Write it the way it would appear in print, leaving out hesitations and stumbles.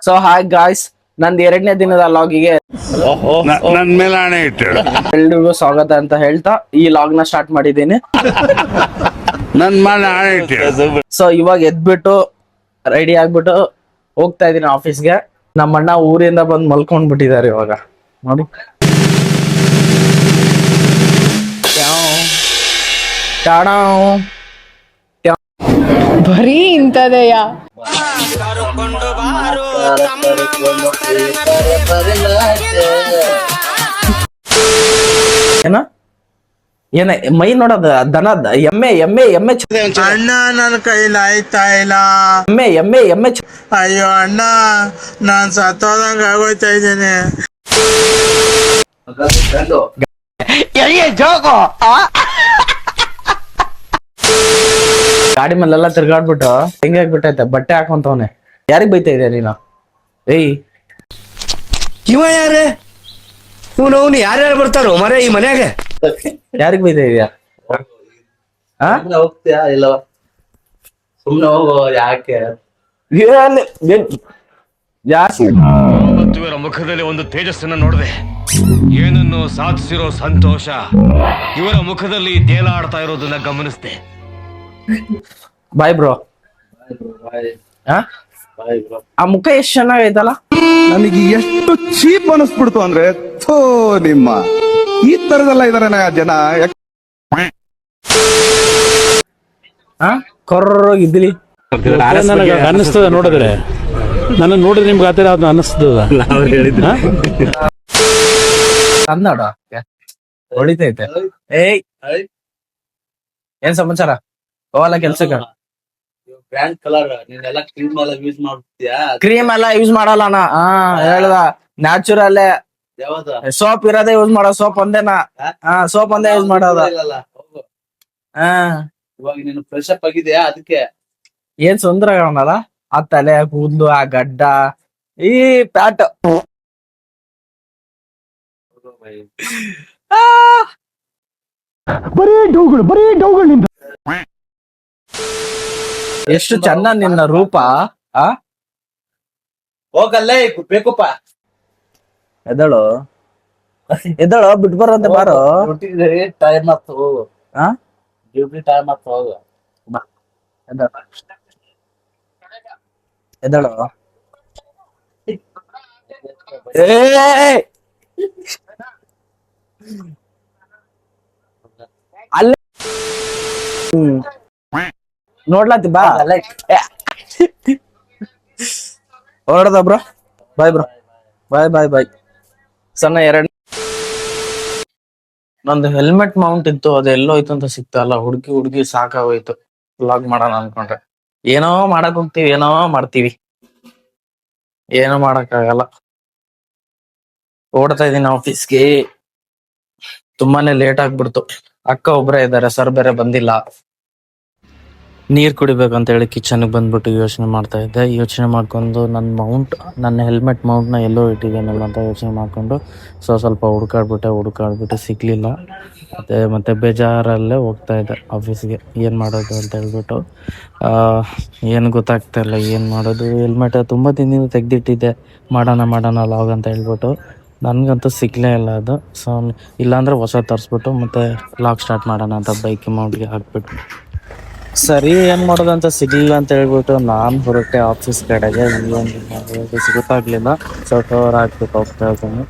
So hi guys, ನಂದು 2ನೇ ದಿನದ ಲಾಗಿಗೆ ನನ್ ಮೇಲೆ ಆಣೆ ಇಟ್ಟು ಎಲ್ರಿಗೂ ಸ್ವಾಗತ ಅಂತ ಹೇಳ್ತಾ ಈ ಲಾಗ್ ನ ಸ್ಟಾರ್ಟ್ ಮಾಡಿದ್ದೀನಿ. ನನ್ ಮೇಲೆ ಆಣೆ ಇಟ್ಟು ಸೊ ಇವಾಗ ಎದ್ಬಿಟ್ಟು ರೆಡಿ ಆಗ್ಬಿಟ್ಟು ಹೋಗ್ತಾ ಇದೀನಿ ಆಫೀಸ್ಗೆ. ನಮ್ಮ ಅಣ್ಣ ಊರಿಂದ ಬಂದು ಮಲ್ಕೊಂಡ್ ಬಿಟ್ಟಿದ್ದಾರೆ ಇವಾಗ ನೋಡಿ. ಬರೀ ಇಂಥದೆಯಾ? ಏನ ಏನ ಮೈ ನೋಡದ ದನ ಎಮ್ಮೆ ಎಮ್ಮೆ ಎಮ್ಮೆ ಅಣ್ಣ ನನ್ನ ಕೈಲಿ ಆಯ್ತಾ ಇಲ್ಲ. ಎಮ್ಮೆ ಎಮ್ಮೆ ಎಮ್ಮೆ ಅಯ್ಯೋ ಅಣ್ಣ, ನಾನ್ ಸತ್ತೋದಂಗ ಆಗೋಯ್ತಾ ಇದ್ದೇನೆ. ಗಾಡಿ ಮೇಲೆಲ್ಲ ತಿರ್ಗಾಡ್ಬಿಟ್ಟು ಹೆಂಗೆ ಆಗ್ಬಿಟ್ಟೈತೆ, ಬಟ್ಟೆ ಹಾಕೊಂತವನೆ. ಯಾರಿಗ್ ಬೈತಾ ಇದೆಯಾ ನೀನು? ಏಯ್ ಇವ ಯಾರೇ? ಇವನು ಯಾರ್ಯಾರು ಬರ್ತಾರೋ ಮರೆ ಈ ಮನ್ಯಾಗ? ಯಾರಿಗ್ ಬೈತಾ ಇದೆಯಾ? ಹೋಗ್ತೀಯಾ ಇಲ್ಲವ? ಸುಮ್ನೆ ಹೋಗೋ, ಯಾಕೆ? ಇವರ ಮುಖದಲ್ಲಿ ಒಂದು ತೇಜಸ್ಸನ್ನ ನೋಡಿದೆ. ಏನನ್ನು ಸಾಧಿಸಿರೋ ಸಂತೋಷ ಇವರ ಮುಖದಲ್ಲಿ ತೇಲಾಡ್ತಾ ಇರೋದನ್ನ ಗಮನಿಸಿದೆ. Bye bro. Bye bro. ಆ ಮುಖ ಎಷ್ಟ್ ಚೆನ್ನಾಗೈತಲ್ಲ. ನನಗೆ ಎಷ್ಟು ಚೀಪ್ ಅನಿಸ್ಬಿಡ್ತು ಅಂದ್ರೆ, ಥೋ ನಿಮ್ಮ ಈ ತರದೆಲ್ಲ ಇದಾರೆ ಜನ. ಕೊರ್ರ ಇದ್ಲಿ ನನಗೆ ಅನ್ನಿಸ್ತದ ನೋಡಿದ್ರೆ, ನನ್ನ ನೋಡಿದ್ರೆ ನಿಮ್ಗೆ ಆತರ ಅದು ಅನ್ನಿಸ್ತದ. ಕನ್ನಡ ಹೊಳಿತೈತೆ. ಏಯ್ ಏನ್ ಸಮಾಚಾರ? ಹೋಗಲ್ಲ ಕೆಲ್ಸಕ್ಕ? ಪ್ಯಾಂಟ್ ಕಲರ್ ನೀನೆಲ್ಲ ಕ್ರೀಮ್ ಎಲ್ಲ ಯೂಸ್ ಮಾಡ್ತೀಯಾ? ಕ್ರೀಮ್ ಎಲ್ಲ ಯೂಸ್ ಮಾಡಲ್ಲ ನಾ. ಹೇಳ್ದ ನ್ಯಾಚುರಲ್ ಯಾವ್ದು? ಸೋಪ್ ಇರೋದೇ ಯೂಸ್ ಮಾಡೋ. ಸೋಪ್ ಒಂದೇನಾ? ಸೋಪ್ ಒಂದೇ ಯೂಸ್ ಮಾಡೋದ. ಇಲ್ಲಲ್ಲ, ಹೋಗು. ಹಾ ಇವಾಗ ನೀನು ಫ್ರೆಶ್ ಅಪ್ ಆಗಿದ್ಯಾ? ಅದಕ್ಕೆ ಏನ್ ಸುಂದರ ಅವನಲ್ಲ. ಆ ತಲೆ ಕೂದ್ಲು, ಆ ಗಡ್ಡ, ಈ ಪ್ಯಾಟ್. ಎಷ್ಟು ಚಂದ ನಿನ್ನ ರೂಪ. ಹೋಗಲ್ಲೇ ಬೇಕಪ್ಪ. ಎದಳು ಎದಳು ಬಿಟ್ಟು ಬರಂತೆ ಬಾರೋ. ಟೈಮ್ ಆಯ್ತು, ಹೋಗು. ಆ ಡ್ಯೂಟಿ ಟೈಮ್ ಆಯ್ತು, ಹೋಗು. ಎದಳು ಅಲ್ಲ ನೋಡ್ಲತ್ತಿ ಬಾ. ಹೊರಡ್ದ bro. Bye bro. Bye bye bye. ಸಣ್ಣ ನಂದು ಹೆಲ್ಮೆಟ್ ಮೌಂಟ್ ಇತ್ತು, ಅದೆಲ್ಲೋ ಹೋಯ್ತು ಅಂತ ಸಿಕ್ತಲ್ಲ. ಹುಡುಗಿ ಸಾಕಾಗೋಯ್ತು. ವ್ಲಾಗ್ ಮಾಡೋಣ ಅನ್ಕೊಂಡ್ರೆ ಏನೋ ಮಾಡಕ್ ಹೋಗ್ತಿವಿ, ಏನೋ ಮಾಡ್ತೀವಿ, ಏನೋ ಮಾಡಕ್ ಆಗಲ್ಲ. ಓಡ್ತಾ ಇದೀನಿ ಆಫೀಸ್ಗೆ. ತುಂಬಾನೇ ಲೇಟ್ ಆಗ್ಬಿಡ್ತು. ಅಕ್ಕ ಒಬ್ರೇ ಇದ್ದಾರೆ, ಸರ್ ಬೇರೆ ಬಂದಿಲ್ಲ. ನೀರ್ ಕುಡಿಬೇಕಂತ ಹೇಳಿ ಕಿಚನ್ಗೆ ಬಂದ್ಬಿಟ್ಟು ಯೋಚನೆ ಮಾಡ್ತಾ ಇದ್ದೆ. ಯೋಚನೆ ಮಾಡ್ಕೊಂಡು ನನ್ನ ಹೆಲ್ಮೆಟ್ ಮೌಂಟ್ ನ ಎಲ್ಲೋ ಇಟ್ಟಿದ್ದೇನಲ್ಲ ಅಂತ ಯೋಚನೆ ಮಾಡ್ಕೊಂಡು ಸ್ವಲ್ಪ ಹುಡುಕಾಡ್ಬಿಟ್ಟು ಸಿಗ್ಲಿಲ್ಲ. ಮತ್ತೆ ಬೇಜಾರಲ್ಲೇ ಹೋಗ್ತಾ ಇದ್ದೆ ಆಫೀಸ್ಗೆ. ಏನ್ ಮಾಡೋದು ಅಂತ ಹೇಳ್ಬಿಟ್ಟು ಏನು ಗೊತ್ತಾಗ್ತಾ ಇಲ್ಲ, ಏನ್ ಮಾಡೋದು. ಹೆಲ್ಮೆಟ್ ತುಂಬಾ ದಿನದಿಂದ ತೆಗ್ದಿಟ್ಟಿದ್ದೆ, ಮಾಡೋಣ ಲಾಗ್ ಅಂತ ಹೇಳ್ಬಿಟ್ಟು. ನನ್ಗಂತೂ ಸಿಗ್ಲೇ ಇಲ್ಲ ಅದು. ಸೊ ಇಲ್ಲಾಂದ್ರೆ ಹೊಸ ತರಿಸ್ಬಿಟ್ಟು ಮತ್ತೆ ಲಾಗ್ ಸ್ಟಾರ್ಟ್ ಮಾಡೋಣ ಅಂತ ಬೈಕ್ ಮೌಂಟ್ಗೆ ಹಾಕ್ಬಿಟ್ಟು. ಸರಿ ಏನ್ ಮಾಡೋದಂತ ಸಿಗ್ಲಿಲ್ಲ ಅಂತ ಹೇಳ್ಬಿಟ್ಟು ನಾನ್ ಹೊರಟೆ ಆಫೀಸ್ ಕಡೆಗೆ. ಗೊತ್ತಾಗ್ಲಿಲ್ಲ. ಸ್ವಲ್ಪ ಹಾಕ್ಬಿಟ್ಟು ಹೋಗ್ತಾ ಇದ್ದೀನಿ.